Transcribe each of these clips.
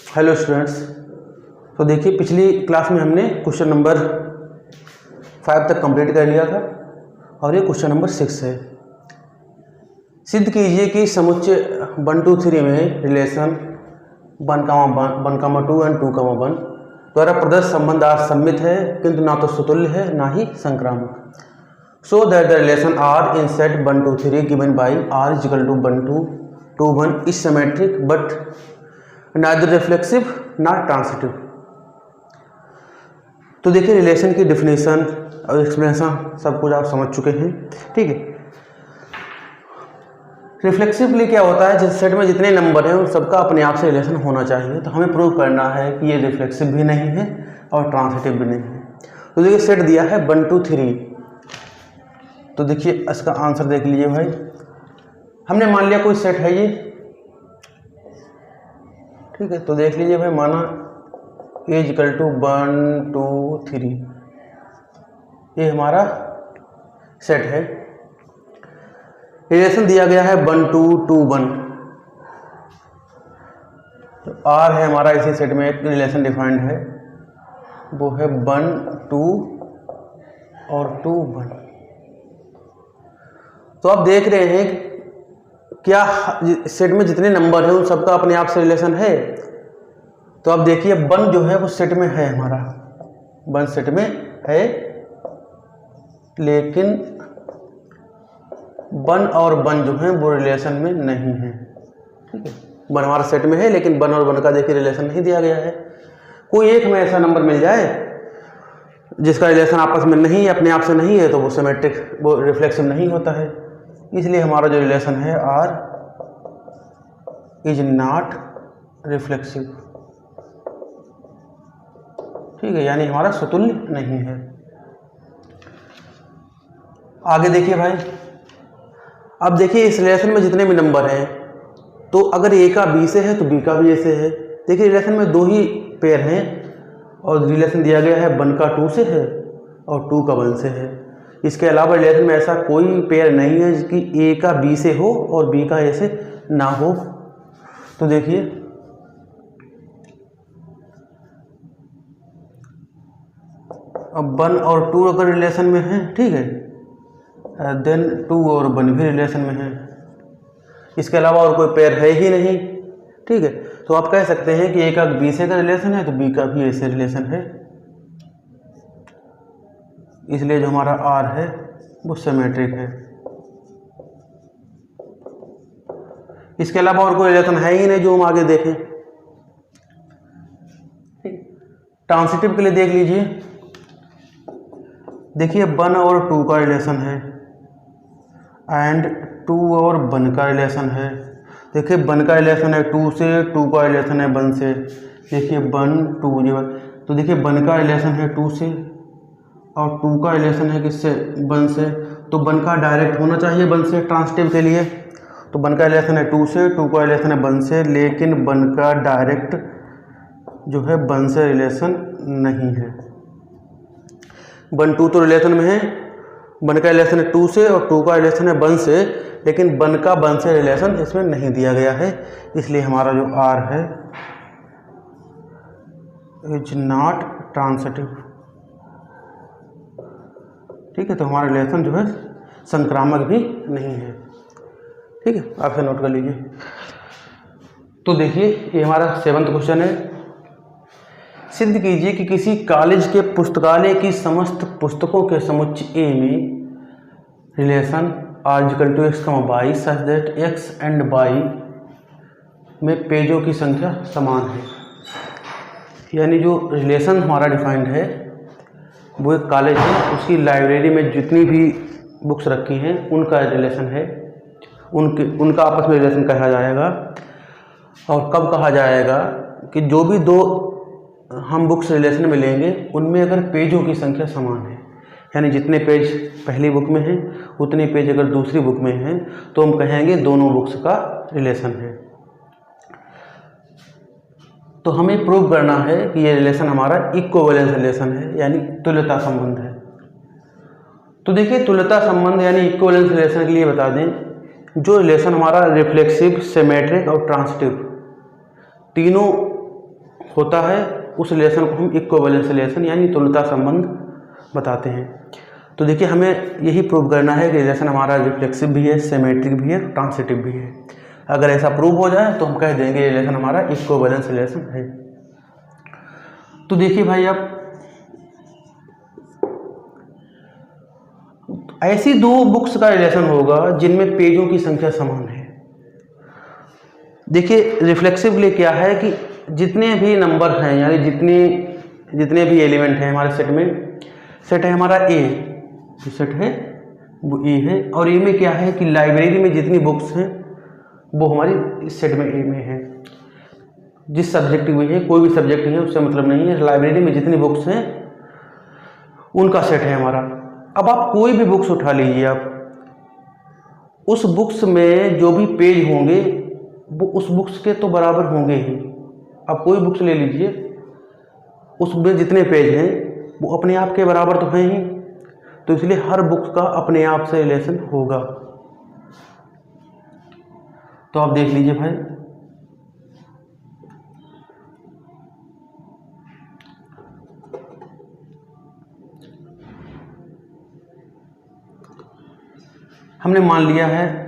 Hello students. तो देखिए, पिछली क्लास में हमने क्वेश्चन नंबर 5 तक कंप्लीट कर लिया था और ये क्वेश्चन नंबर 6 है। सिद्ध कीजिए कि समुच्चय 1 2 3 में रिलेशन 1, 2 एंड 2, 1 द्वारा प्रदत्त संबंध आर सममित है, किंतु ना तो सुतुल्य है ना ही संक्रामक। So that the relation R in set 1 2 3 given by R is equal to 1 2 2 1 is symmetric but neither reflexive not transitive. तो देखिए, रिलेशन की डिफिनेशन और एक्सप्लेनेशन सब कुछ आप समझ चुके हैं, ठीक है। रिफ्लेक्सिवली क्या होता है, जिस सेट में जितने नंबर हैं उन सबका अपने आप से रिलेशन होना चाहिए। तो हमें प्रूव करना है कि ये रिफ्लेक्सिव भी नहीं है और ट्रांसिटिव भी नहीं है। तो देखिए, सेट दिया है 1 2 3। तो देखिए, इसका आंसर देख लीजिए भाई। हमने मान लिया कोई सेट है ये, ठीक है। तो देख लीजिए भाई, माना ए इक्वल टू 1 2 3, ये हमारा सेट है। रिलेशन दिया गया है 1 2 2 1। तो आर है हमारा, इसी सेट में एक रिलेशन डिफाइंड है, वो है 1 2 और 2 1। तो आप देख रहे हैं क्या सेट में जितने नंबर हैं उन सबका अपने आप से रिलेशन है। तो आप देखिए, 1 जो है वो सेट में है, हमारा 1 सेट में है, लेकिन 1 और 1 जो है वो रिलेशन में नहीं है, ठीक है। 1 हमारा सेट में है, लेकिन 1 और 1 का देखिए रिलेशन नहीं दिया गया है। कोई एक में ऐसा नंबर मिल जाए जिसका रिलेशन आपस में नहीं है, अपने आप से नहीं है, तो वो सिमेट्रिक, वो रिफ्लेक्सिव नहीं होता है। इसलिए हमारा जो रिलेशन है आर इज नॉट रिफ्लेक्सिव, ठीक है, यानी हमारा सुतुल्य नहीं है। आगे देखिए भाई, अब देखिए इस रिलेशन में जितने भी नंबर हैं, तो अगर ए का बी से है तो बी का भी ए से है। देखिए, रिलेशन में 2 ही पेयर हैं और रिलेशन दिया गया है 1 का 2 से है और 2 का 1 से है। इसके अलावा रिलेशन में ऐसा कोई पेयर नहीं है जिसकी ए का बी से हो और बी का ए से ना हो। तो देखिए, अब 1 और 2 अगर रिलेशन में है, ठीक है, देन 2 और 1 भी रिलेशन में है। इसके अलावा और कोई पेयर है ही नहीं, ठीक है। तो आप कह सकते हैं कि ए का बी से का रिलेशन है तो बी का भी ए से रिलेशन है। इसलिए जो हमारा आर है वो सिमेट्रिक है। इसके अलावा और कोई रिलेशन है ही नहीं जो हम आगे देखें। ट्रांसिटिव के लिए देख लीजिए, देखिए 1 और 2 का रिलेशन है एंड 2 और 1 का रिलेशन है। देखिए, 1 का रिलेशन है 2 से, 2 का रिलेशन है 1 से। देखिए 1 2 जो, तो देखिए 1 का रिलेशन है 2 से और 2 का रिलेशन है किससे, 1 से। तो 1 का डायरेक्ट होना चाहिए 1 से ट्रांसिटिव के लिए। तो 1 का रिलेशन है 2 से, 2 का रिलेशन है 1 से, लेकिन 1 का डायरेक्ट जो है 1 से रिलेशन नहीं है। 1 2 तो रिलेशन में है, 1 का रिलेशन है 2 से और 2 का रिलेशन है 1 से, लेकिन 1 का 1 से रिलेशन इसमें नहीं दिया गया है। इसलिए हमारा जो आर है इज नॉट ट्रांसिटिव, ठीक है। तो हमारा रिलेशन जो है संक्रामक भी नहीं है, ठीक है। आप इसे नोट कर लीजिए। तो देखिए, ये हमारा 7वां क्वेश्चन है। सिद्ध कीजिए कि किसी कॉलेज के पुस्तकालय की समस्त पुस्तकों के समुच्चय ए में relation R equal to x y such that x and y में पेजों की संख्या समान है। यानी जो रिलेशन हमारा डिफाइंड है वो एक कॉलेज है, उसकी लाइब्रेरी में जितनी भी बुक्स रखी हैं उनका रिलेशन है, उनका आपस में रिलेशन कहा जाएगा। और कब कहा जाएगा कि जो भी 2 हम बुक्स रिलेशन में लेंगे उनमें अगर पेजों की संख्या समान है, यानी जितने पेज पहली बुक में हैं उतने पेज अगर दूसरी बुक में हैं, तो हम कहेंगे दोनों बुक्स का रिलेशन है। तो हमें प्रूव करना है कि ये रिलेशन हमारा इक्विवेलेंस रिलेशन है, यानी तुल्यता संबंध है। तो देखिए, तुल्यता संबंध यानी इक्विवेलेंस रिलेशन के लिए बता दें, जो रिलेशन हमारा रिफ्लेक्सिव, सिमेट्रिक और ट्रांसिटिव तीनों होता है उस रिलेशन को हम इक्विवेलेंस रिलेशन यानी तुल्यता संबंध बताते हैं। तो देखिए हमें यही प्रूव करना है कि रिलेशन हमारा रिफ्लेक्सिव भी है, सिमेट्रिक भी है, ट्रांसिटिव भी है। अगर ऐसा प्रूव हो जाए तो हम कह देंगे रिलेशन हमारा इक्विवेलेंस रिलेशन है। तो देखिए भाई आप ऐसी दो बुक्स का रिलेशन होगा जिनमें पेजों की संख्या समान है। देखिए रिफ्लेक्सिवली क्या है कि जितने भी नंबर हैं यानी जितने भी एलिमेंट हैं हमारे सेट में, सेट है हमारा ए, जो सेट है वो ए है, और ए में क्या है कि लाइब्रेरी में जितनी बुक्स हैं वो हमारी इस सेट में ए में है। जिस सब्जेक्ट में है, कोई भी सब्जेक्ट है उससे मतलब नहीं है, लाइब्रेरी में जितनी बुक्स हैं उनका सेट है हमारा। अब आप कोई भी बुक्स उठा लीजिए, आप उस बुक्स में जो भी पेज होंगे वो उस बुक्स के तो बराबर होंगे ही। आप कोई बुक्स ले लीजिए, उसमें जितने पेज हैं वो अपने आप के बराबर तो हैं ही, तो इसलिए हर बुक का अपने आप से रिलेशन होगा। तो आप देख लीजिए भाई, हमने मान लिया है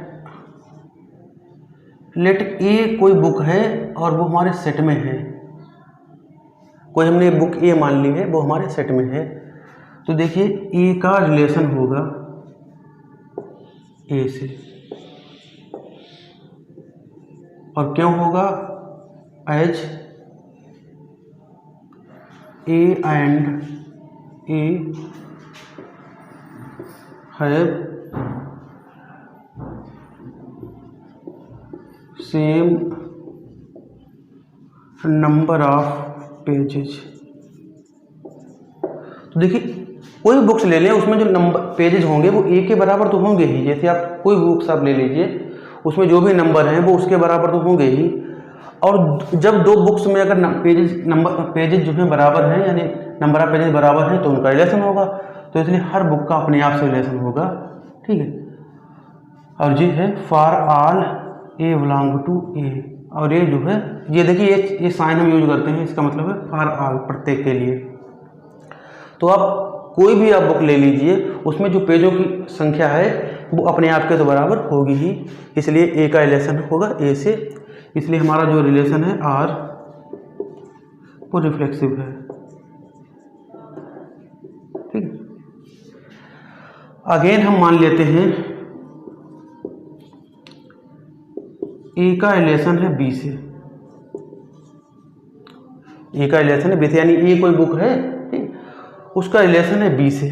लेट ए कोई बुक है और वो हमारे सेट में है। कोई हमने बुक ए मान ली है, वो हमारे सेट में है। तो देखिए ए का रिलेशन होगा ए से, और क्यों होगा? As A and A have same number of pages. तो देखिए कोई बुक्स ले लें, उसमें जो नंबर पेजेज होंगे वो ए के बराबर तो होंगे ही। जैसे आप कोई बुक्स आप ले लीजिए, उसमें जो भी नंबर हैं वो उसके बराबर तो होंगे ही। और जब दो बुक्स में अगर पेजेज जो है बराबर हैं, यानी नंबर ऑफ पेजेज बराबर हैं, तो उनका रिलेशन होगा। तो इसलिए हर बुक का अपने आप से रिलेशन होगा, ठीक है। और ये है for all A belong to A, और ये जो है ये देखिए ये साइन हम यूज करते हैं, इसका मतलब है फॉर ऑल, प्रत्येक के लिए। तो आप कोई भी आप बुक ले लीजिए, उसमें जो पेजों की संख्या है वो अपने आप के तो बराबर होगी ही, इसलिए ए का रिलेशन होगा ए से। इसलिए हमारा जो रिलेशन है आर वो रिफ्लेक्सिव है, ठीक है। अगेन हम मान लेते हैं ए का रिलेशन है बी से। ए का रिलेशन है बी से, यानी ए कोई बुक है, ठीक, उसका रिलेशन है बी से।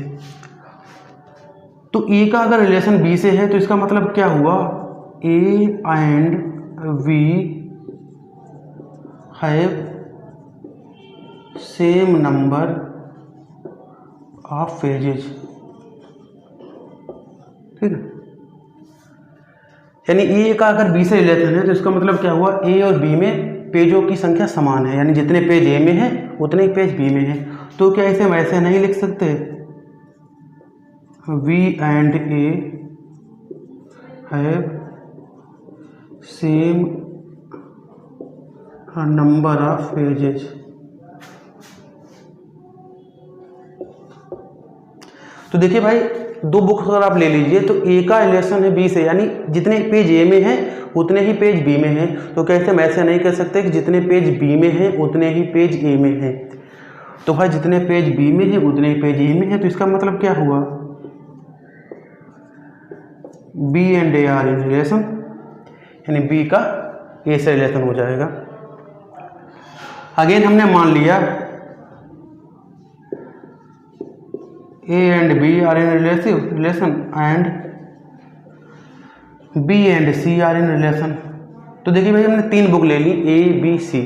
तो ए का अगर रिलेशन बी से है तो इसका मतलब क्या हुआ? A and V have same number of pages, ठीक है। यानी ए का अगर बी से रिलेशन है तो इसका मतलब क्या हुआ? ए और बी में पेजों की संख्या समान है, यानी जितने पेज ए में है उतने ही पेज बी में है। तो क्या इसे हम ऐसे नहीं लिख सकते? V and A have same number of pages. तो देखिए भाई, दो बुक्स अगर आप ले लीजिए तो ए का रिलेशन है बी से, यानी जितने पेज ए में हैं उतने ही पेज बी में हैं। तो कैसे हम ऐसे नहीं कह सकते कि जितने पेज बी में हैं उतने ही पेज ए में हैं। तो भाई जितने पेज बी में हैं उतने ही पेज ए में हैं, तो इसका मतलब क्या हुआ? B and A are in relation, यानी बी का ए से रिलेशन हो जाएगा। अगेन हमने मान लिया A and B are in relation and B and C are in relation. तो देखिए भाई, हमने तीन बुक ले ली ए बी सी।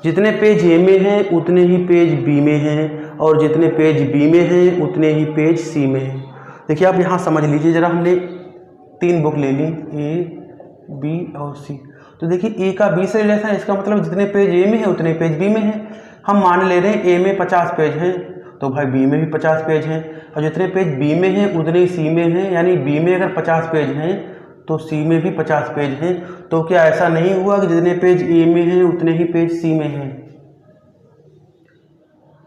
जितने पेज ए में हैं उतने ही पेज बी में हैं, और जितने पेज बी में हैं उतने ही पेज सी में हैं। देखिए आप यहाँ समझ लीजिए ज़रा, हमने तीन बुक ले ली ए बी और सी। तो देखिए ए का बी से रिलेशन है, इसका मतलब जितने पेज ए में है उतने पेज बी में हैं। हम मान ले रहे हैं ए में 50 पेज हैं, तो भाई बी में भी 50 पेज हैं, और जितने पेज बी में हैं उतने ही सी में हैं, यानी बी में अगर 50 पेज हैं तो सी में भी 50 पेज हैं। तो क्या ऐसा नहीं हुआ कि जितने पेज ए में हैं उतने ही पेज सी में हैं?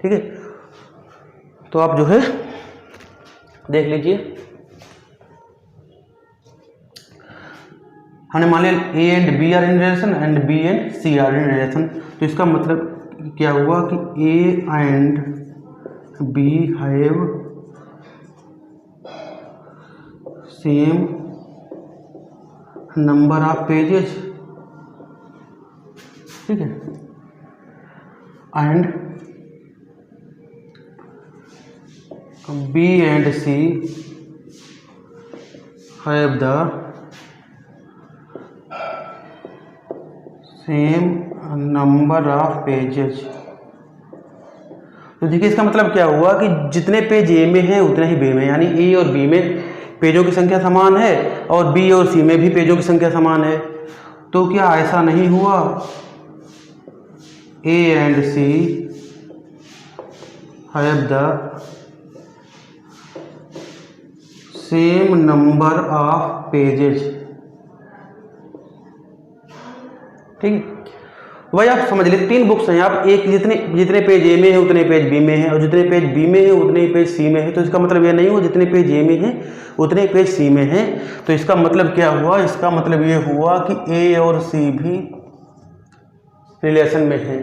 ठीक है, तो आप जो है देख लीजिए, हमने मान लिया A and B are in relation and B and C are in relation. तो इसका मतलब क्या हुआ कि A and B have same number of pages, ठीक है, and B and C have the same number of pages. तो देखिए इसका मतलब क्या हुआ कि जितने पेज ए में हैं उतने ही बी में, यानी ए और बी में पेजों की संख्या समान है और बी और सी में भी पेजों की संख्या समान है। तो क्या ऐसा नहीं हुआ A and C have the same number of pages, ठीक है। भाई आप समझ लीजिए 3 बुक्स हैं, आप एक जितने पेज ए में है उतने पेज बी में है और जितने पेज बी में है उतने ही पेज सी में है। तो इसका मतलब ये नहीं हुआ जितने पेज ए में है उतने पेज सी में है। तो इसका मतलब क्या हुआ, इसका मतलब ये हुआ कि ए और सी भी रिलेशन में है।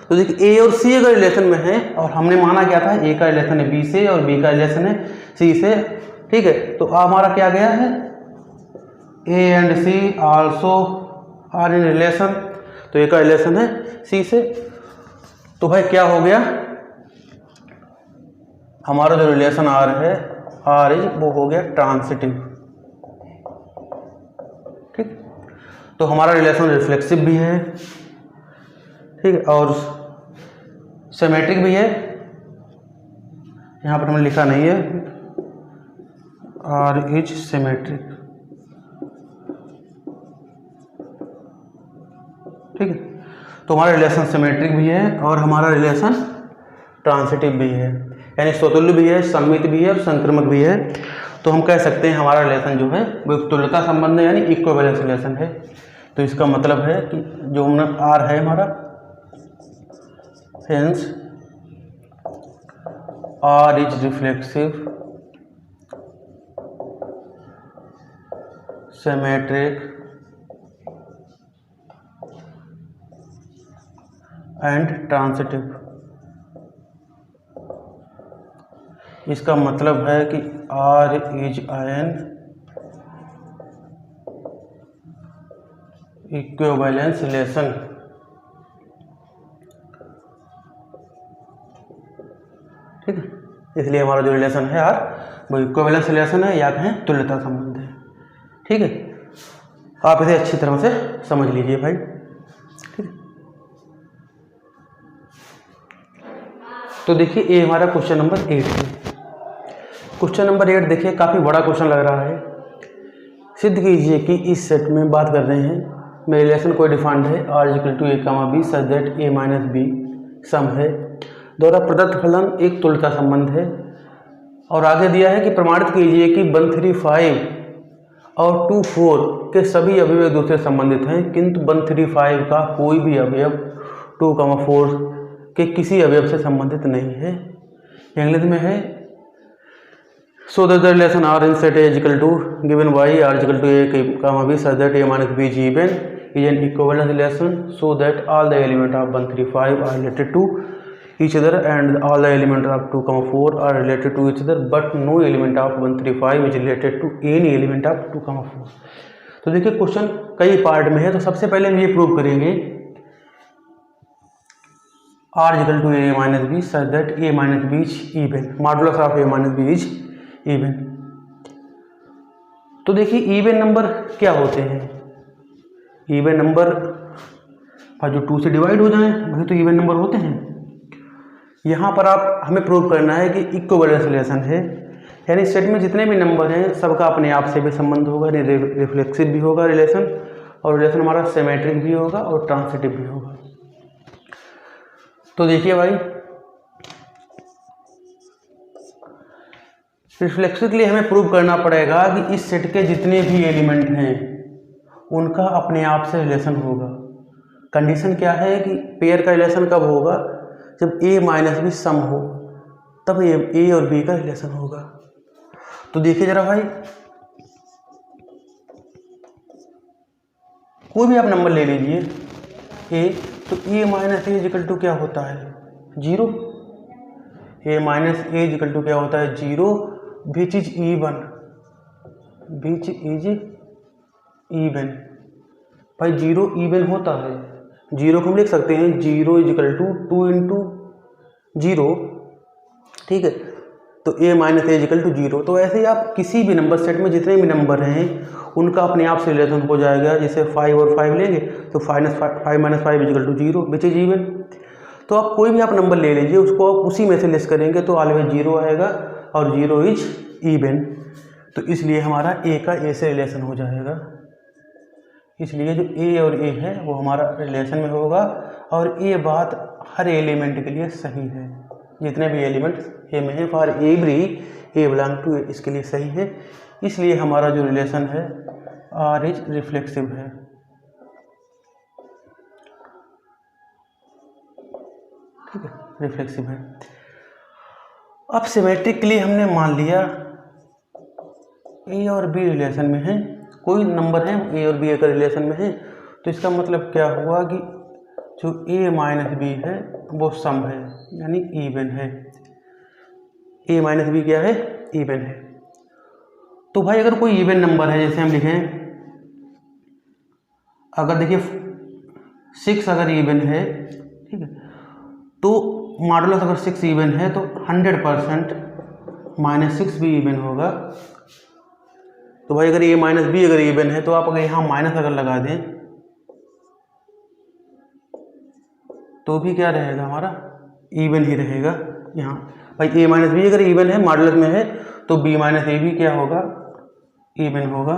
तो देखिए ए और सी अगर रिलेशन में है और हमने माना क्या था, ए का रिलेशन है बी से और बी का रिलेशन है सी से, ठीक है। तो हमारा क्या गया है, A and C also are in relation, तो ए का रिलेशन है सी से। तो भाई क्या हो गया, हमारा जो रिलेशन आर है आर इज वो हो गया ट्रांसिटिव, ठीक। तो हमारा रिलेशन रिफ्लेक्सिव भी है, ठीक है, और सिमेट्रिक भी है। यहाँ पर हमने लिखा नहीं है, आर इज सिमेट्रिक, ठीक है। तो हमारा रिलेशन सिमेट्रिक भी है और हमारा रिलेशन ट्रांसिटिव भी है, यानी स्वतुल्य भी है, सममित भी है और संक्रमक भी है। तो हम कह सकते हैं हमारा रिलेशन जो है वो एक तुल्यता संबंध है, यानी इक्विवेलेंस रिलेशन है। तो इसका मतलब है कि जो आर है हमारा, hence R is reflexive, symmetric and transitive. इसका मतलब है कि R is an equivalence relation, ठीक है। इसलिए हमारा जो रिलेशन है आर वो इक्विवेलेंस रिलेशन है या कहें तुल्यता संबंध है, ठीक है। आप इसे अच्छी तरह से समझ लीजिए भाई, ठीक है। तो देखिए ये हमारा क्वेश्चन नंबर 8 है। क्वेश्चन नंबर 8 देखिए काफ़ी बड़ा क्वेश्चन लग रहा है। सिद्ध कीजिए कि इस सेट में बात कर रहे हैं में रिलेशन कोई डिफाइंड है R equal to A comma B such that A minus B सम है, द्वारा प्रदत्त फलन एक तुल्यता संबंध है। और आगे दिया है कि प्रमाणित कीजिए कि 1, 3, 5 और 2, 4 के सभी अवयव एक दूसरे संबंधित हैं, किंतु 1, 3, 5 का कोई भी अवयव 2, 4 के किसी अवयव से संबंधित नहीं है। इंग्लिश में है so that the relation R in set is equal to given by R is equal to A comma B such that A minus B is even is an equivalence relation so that all the element of 1, 3, 5 are related to each other and all the element of 2, 4 are related to each other but no element of 1, 3, 5 is related to any element of 2, 4। तो देखिए question कई part में है। तो सबसे पहले हम ये प्रूव करेंगे r is equal to a minus b such that a minus b is even, modulus of a minus b is even। तो देखिए इवन नंबर क्या होते हैं, इवन नंबर जो 2 से डिवाइड हो जाएं वही तो इवन नंबर होते हैं। यहाँ पर आप हमें प्रूव करना है कि इक्विवेलेंस रिलेशन है, यानी सेट में जितने भी नंबर हैं सबका अपने आप से भी संबंध होगा, यानी रिफ्लेक्सिव भी होगा रिलेशन, और रिलेशन हमारा सिमेट्रिक भी होगा और ट्रांसिटिव भी होगा। तो देखिए भाई रिफ्लेक्सिव के लिए हमें प्रूव करना पड़ेगा कि इस सेट के जितने भी एलिमेंट हैं उनका अपने आप से रिलेशन होगा। कंडीशन क्या है कि पेयर का रिलेशन कब होगा, जब ए माइनस बी सम हो तब ए और बी का रिलेशन होगा। तो देखिए जरा भाई, कोई भी आप नंबर ले लीजिए ए, तो A minus A equal to क्या होता है 0। ए माइनस ए इक्वल टू क्या होता है 0, which is even, which is even. भाई 0 इवन होता है, 0 को हम लिख सकते हैं 0 इक्वल टू 2 इंटू 0, ठीक है। तो A minus A equal to 0। तो ऐसे ही आप किसी भी नंबर सेट में जितने भी नंबर हैं उनका अपने आप से रिलेशन हो जाएगा। जैसे 5 और 5 लेंगे तो 5 minus 5 equal to 0 which is even. तो आप कोई भी आप नंबर ले लीजिए, उसको आप उसी में से लिस्ट करेंगे तो ऑलवेज 0 आएगा और 0 इज इवन। तो इसलिए हमारा ए का ए से रिलेशन हो जाएगा। इसलिए जो ए और ए है वो हमारा रिलेशन में होगा और ये बात हर एलिमेंट के लिए सही है। जितने भी एलिमेंट ए में है for every A belong to A, इसके लिए सही है। इसलिए हमारा जो रिलेशन है आर इज रिफ्लेक्सिव है। ठीक है, रिफ्लेक्सिव है। अब सिमेट्रिक के लिए हमने मान लिया ए और बी रिलेशन में है, कोई नंबर है ए और बी का रिलेशन में है, तो इसका मतलब क्या हुआ कि जो ए माइनस बी है वो सम है, यानी इवन है। ए माइनस बी क्या है, इवन है। तो भाई अगर कोई इवन नंबर है, जैसे हम लिखें, अगर देखिए 6 अगर इवन है, ठीक है, तो मॉडुलस अगर 6 इवन है तो 100% -6 भी इवन होगा। तो भाई अगर ए माइनस बी अगर इवन है तो आप अगर यहाँ माइनस अगर लगा दें तो भी क्या रहेगा, हमारा इवन ही रहेगा। यहाँ भाई ए माइनस बी अगर इवन है, मॉडुलस में है, तो बी माइनस ए भी क्या होगा, इवन होगा।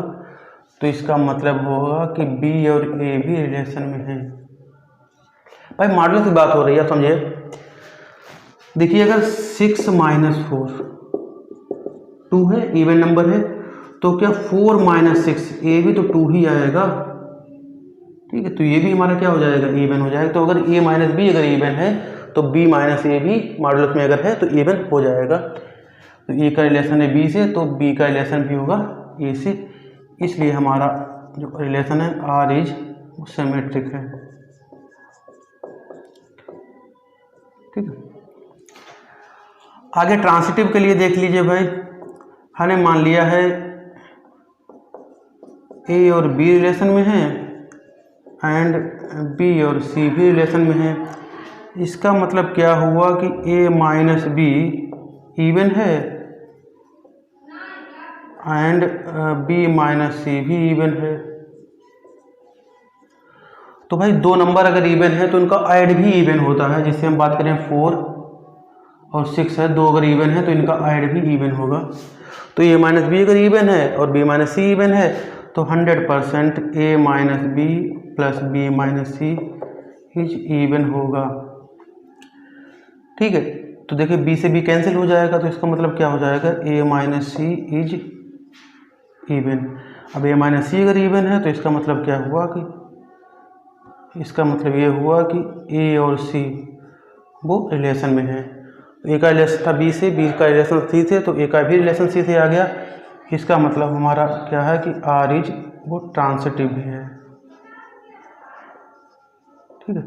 तो इसका मतलब होगा कि बी और ए भी रिलेशन में है। भाई मॉडुलस की बात हो रही है, समझिए। देखिए अगर 6 - 4 2 है, इवन नंबर है, तो क्या 4 - 6 ये भी तो 2 ही आएगा, ठीक है। तो ये भी हमारा क्या हो जाएगा, इवन हो जाएगा। तो अगर ए माइनस बी अगर इवन है तो बी माइनस ए भी मॉडुलस में अगर है तो इवन हो जाएगा। तो ए का रिलेशन है बी से, तो बी का रिलेशन भी होगा ए से। इसलिए हमारा जो रिलेशन है आर इज सिमेट्रिक है, ठीक है। आगे ट्रांसिटिव के लिए देख लीजिए भाई, हमने मान लिया है ए और बी रिलेशन में है एंड बी और सी भी रिलेशन में है। इसका मतलब क्या हुआ कि ए माइनस बी इवन है एंड बी माइनस सी भी इवन है। तो भाई दो नंबर अगर इवन है तो उनका ऐड भी इवन होता है। जिससे हम बात करें 4 और 6 है, दो अगर इवन है तो इनका ऐड भी इवन होगा। तो ए माइनस बी अगर इवन है और बी माइनस सी इवन है तो 100% A minus B plus B minus C is even होगा, ठीक है। तो देखिए बी से बी कैंसिल हो जाएगा, तो इसका मतलब क्या हो जाएगा, ए माइनस सी इज इवन। अब ए माइनस सी अगर इवन है तो इसका मतलब क्या हुआ कि, इसका मतलब ये हुआ कि ए और सी वो रिलेशन में है। तो ए का रिलेशन था बी से, बी का रिलेशन सी से, तो ए का भी रिलेशन सी से आ गया। इसका मतलब हमारा क्या है कि आर इज वो ट्रांसिटिव भी है, ठीक है।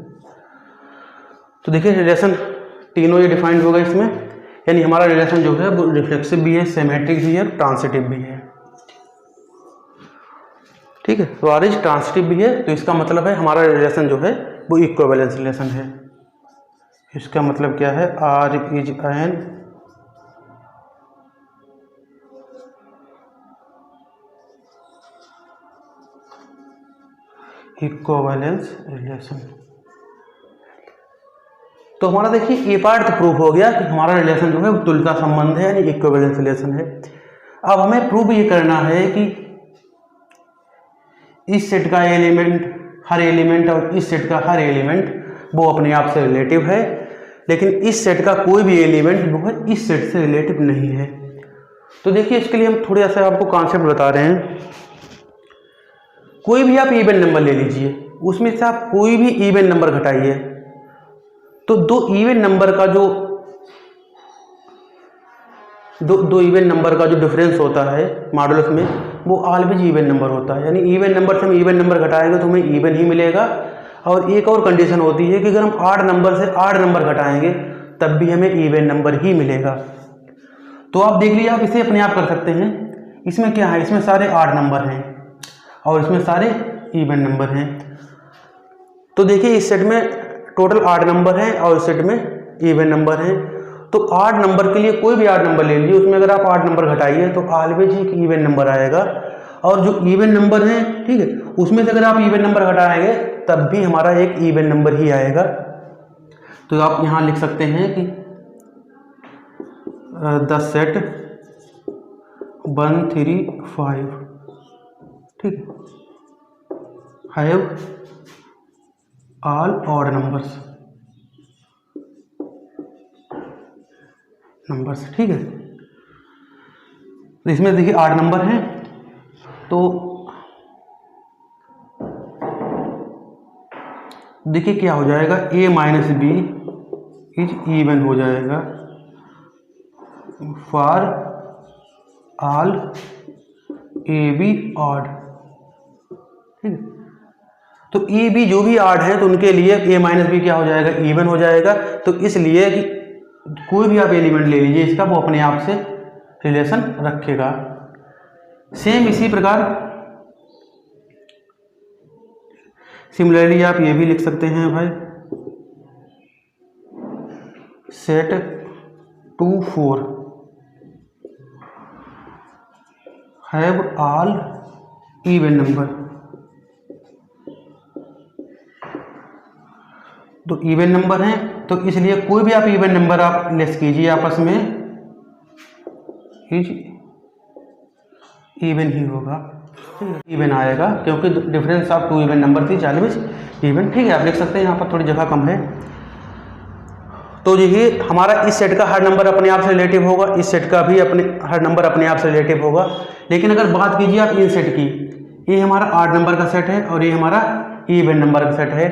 तो देखिए रिलेशन तीनों ये डिफाइंड होगा इसमें, यानी हमारा रिलेशन जो है वो रिफ्लेक्सिव भी है, सिमेट्रिक भी है, ट्रांसिटिव भी है, ठीक है। तो आर इज ट्रांसिटिव भी है, तो इसका मतलब है हमारा रिलेशन जो है वो इक्विवेलेंस रिलेशन है। इसका मतलब क्या है, R is an equivalence relation. तो हमारा देखिए ए पार्ट तो प्रूव हो गया कि हमारा रिलेशन जो है वो तुल्यता संबंध है, यानी इक्विवेलेंस रिलेशन है। अब हमें प्रूव ये करना है कि इस सेट का एलिमेंट, हर एलिमेंट और इस सेट का हर एलिमेंट वो अपने आप से रिलेटिव है, लेकिन इस सेट का कोई भी एलिमेंट वो है इस सेट से रिलेटिव नहीं है। तो देखिए इसके लिए हम थोड़ा सा आपको कॉन्सेप्ट बता रहे हैं। कोई भी आप इवन नंबर ले लीजिए, उसमें से आप कोई भी इवन नंबर घटाइए, तो दो इवन नंबर का जो दो इवन नंबर का जो डिफरेंस होता है मॉडुलस में, वो ऑलवेज इवन नंबर होता है। यानी इवन नंबर से हम इवन नंबर घटाएंगे तो हमें इवन ही मिलेगा। और एक और कंडीशन होती है कि अगर हम ऑड नंबर से ऑड नंबर घटाएंगे तब भी हमें इवन नंबर ही मिलेगा। तो आप देख लीजिए, आप इसे अपने आप कर सकते हैं। इसमें क्या है, इसमें सारे ऑड नंबर हैं और इसमें सारे इवन नंबर हैं। तो देखिए इस सेट में टोटल 8 नंबर हैं और इस सेट में इवन नंबर हैं। तो 8 नंबर के लिए कोई भी 8 नंबर ले लीजिए, उसमें अगर आप 8 नंबर घटाइए तो ऑलवेज एक इवन नंबर आएगा। और जो इवन नंबर हैं, ठीक है, उसमें से अगर आप इवन नंबर घटाएंगे तब भी हमारा एक इवन नंबर ही आएगा। तो आप यहाँ लिख सकते हैं कि द सेट 1 3 5, ठीक है, हैव ऑल ऑड नंबर्स, ठीक है। तो इसमें देखिए 8 नंबर हैं, तो देखिए क्या हो जाएगा, a minus B is even हो जाएगा for all A B odd, ठीक है। तो ए बी जो भी ऑड है तो उनके लिए a माइनस बी क्या हो जाएगा, इवन हो जाएगा। तो इसलिए कि कोई भी आप एलिमेंट ले लीजिए इसका, वो अपने आप से रिलेशन रखेगा। सेम इसी प्रकार सिमिलरली आप ये भी लिख सकते हैं भाई, set 2 4 have all even number. तो इवन नंबर हैं तो इसलिए कोई भी आप इवन नंबर आप लेस कीजिए आपस में, इवन ही होगा, इवन आएगा क्योंकि डिफरेंस ऑफ 2 इवन नंबर थी 40 इवन, ठीक है। आप देख सकते हैं यहाँ पर थोड़ी जगह कम है। तो ये हमारा इस सेट का हर नंबर अपने आप से रिलेटिव होगा, इस सेट का भी हर नंबर अपने आप से रिलेटिव होगा। लेकिन अगर बात कीजिए आप इन सेट की, ये हमारा 8 नंबर का सेट है और ये हमारा इवन नंबर का सेट है।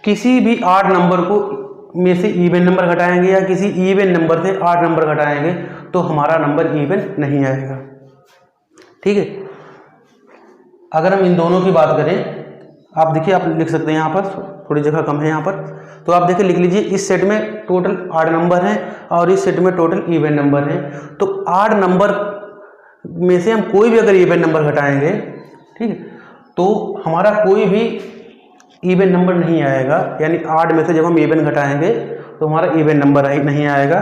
किसी भी 8 नंबर को में से इवन नंबर घटाएंगे या किसी इवन नंबर से 8 नंबर घटाएंगे तो हमारा नंबर इवन नहीं आएगा, ठीक है। अगर हम इन दोनों की बात करें, आप देखिए, आप लिख सकते हैं यहाँ पर थोड़ी जगह कम है यहाँ पर, तो आप देखिए लिख लीजिए, इस सेट में टोटल 8 नंबर हैं और इस सेट में टोटल इवन नंबर हैं। तो 8 नंबर में से हम कोई भी अगर इवन नंबर घटाएंगे, ठीक है, तो हमारा कोई भी इवन नंबर नहीं आएगा। यानी 8 में से जब हम इवन घटाएंगे तो हमारा इवन नंबर नहीं आएगा।